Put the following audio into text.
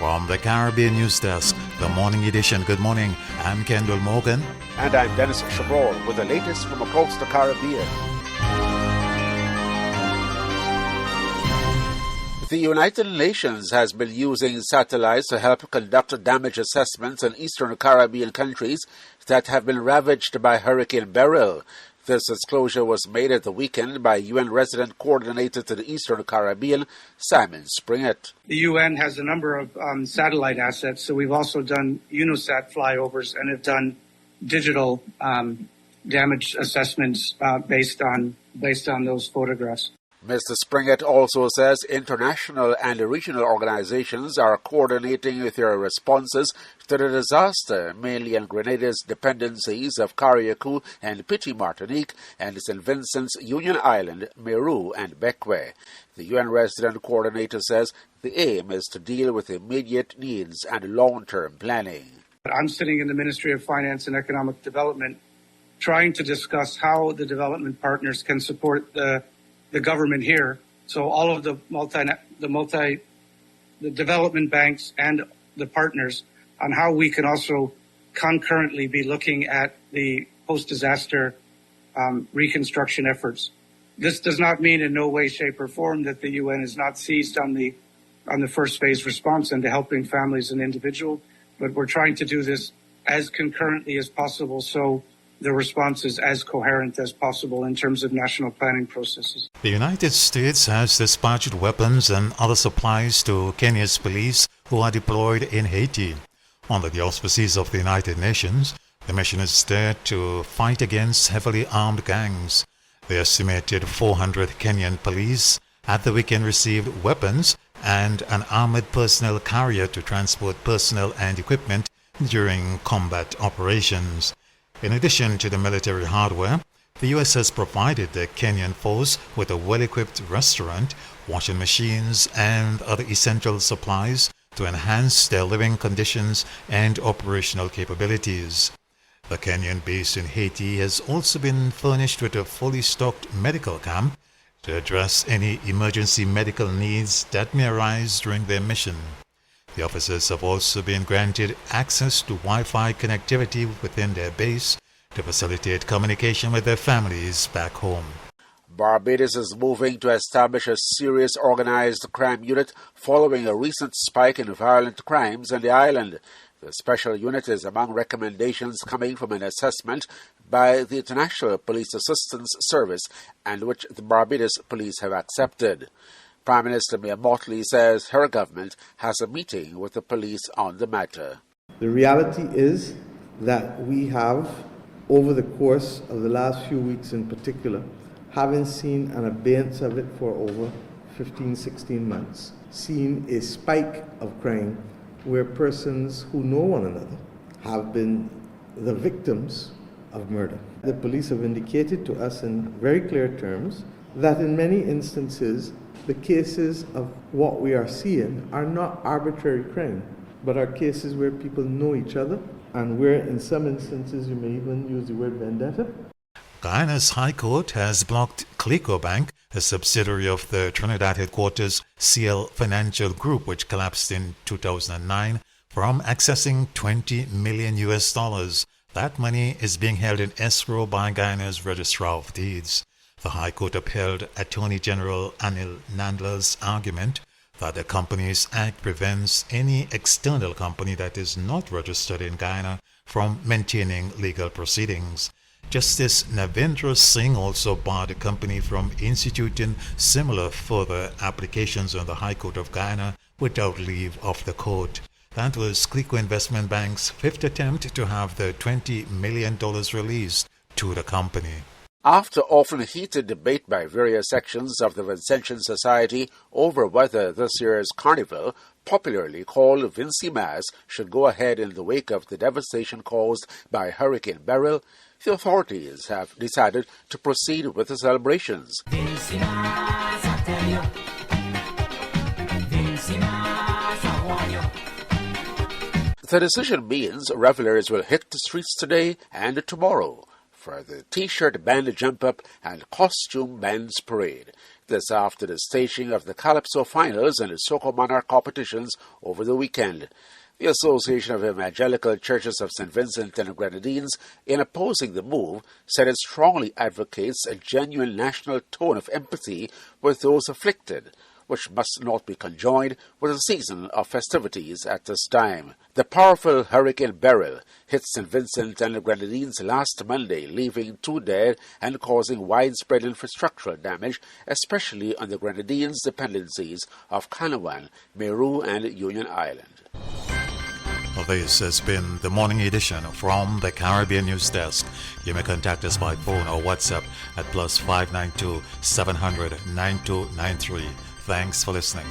From the Caribbean News Desk, the morning edition. Good morning. I'm Kendol Morgan. And I'm Denis Chabrol with the latest from across the Caribbean. The United Nations has been using satellites to help conduct damage assessments in eastern Caribbean countries that have been ravaged by Hurricane Beryl. This disclosure was made at the weekend by UN Resident Coordinator to the Eastern Caribbean, Simon Springett. The UN has a number of satellite assets, so we've also done UNOSAT flyovers and have done digital damage assessments based on those photographs. Mr. Springett also says international and regional organizations are coordinating with their responses to the disaster, mainly in Grenada's dependencies of Carriacou and Petit Martinique and St. Vincent's Union Island, Meru and Bequia. The UN resident coordinator says the aim is to deal with immediate needs and long-term planning. I'm sitting in the Ministry of Finance and Economic Development trying to discuss how the development partners can support the government here, so all of the development banks and the partners, on how we can also concurrently be looking at the post-disaster reconstruction efforts. This does not mean in no way, shape, or form that the UN is not seized on the first phase response and to helping families and individuals, but we're trying to do this as concurrently as possible, so the response is as coherent as possible in terms of national planning processes. The United States has dispatched weapons and other supplies to Kenya's police who are deployed in Haiti. Under the auspices of the United Nations, the mission is there to fight against heavily armed gangs. The estimated 400 Kenyan police at the weekend received weapons and an armored personnel carrier to transport personnel and equipment during combat operations. In addition to the military hardware, the U.S. has provided the Kenyan force with a well-equipped restaurant, washing machines, and other essential supplies to enhance their living conditions and operational capabilities. The Kenyan base in Haiti has also been furnished with a fully stocked medical camp to address any emergency medical needs that may arise during their mission. The officers have also been granted access to Wi-Fi connectivity within their base to facilitate communication with their families back home. Barbados is moving to establish a serious organized crime unit following a recent spike in violent crimes on the island. The special unit is among recommendations coming from an assessment by the International Police Assistance Service, and which the Barbados police have accepted. Prime Minister Mia Mottley says her government has a meeting with the police on the matter. The reality is that we have, over the course of the last few weeks in particular, having seen an abeyance of it for over 15-16 months, seen a spike of crime where persons who know one another have been the victims of murder. The police have indicated to us in very clear terms that in many instances the cases of what we are seeing are not arbitrary crime, but are cases where people know each other and where in some instances you may even use the word vendetta. Guyana's High Court has blocked Clico Bank, a subsidiary of the Trinidad headquarters CL Financial Group, which collapsed in 2009, from accessing $20 million. That money is being held in escrow by Guyana's Registrar of Deeds. The High Court upheld Attorney General Anil Nandla's argument that the Companies Act prevents any external company that is not registered in Guyana from maintaining legal proceedings. Justice Navendra Singh also barred the company from instituting similar further applications on the High Court of Guyana without leave of the court. That was Clico Investment Bank's fifth attempt to have the $20 million released to the company. After often heated debate by various sections of the Vincentian Society over whether this year's carnival, popularly called Vincy Mass, should go ahead in the wake of the devastation caused by Hurricane Beryl, the authorities have decided to proceed with the celebrations. Vincy Mass, I tell you. Vincy Mass, I warn you. The decision means revelers will hit the streets today and tomorrow. for the T-shirt band jump-up and costume bands parade. This after the staging of the Calypso finals and the Soco Monarch competitions over the weekend. The Association of Evangelical Churches of St. Vincent and the Grenadines, in opposing the move, said it strongly advocates a genuine national tone of empathy with those afflicted, which must not be conjoined with a season of festivities at this time. The powerful Hurricane Beryl hit St. Vincent and the Grenadines last Monday, leaving 2 dead and causing widespread infrastructural damage, especially on the Grenadines' dependencies of Canouan, Meru, and Union Island. Well, this has been the morning edition from the Caribbean News Desk. You may contact us by phone or WhatsApp at +592 700 9293. Thanks for listening.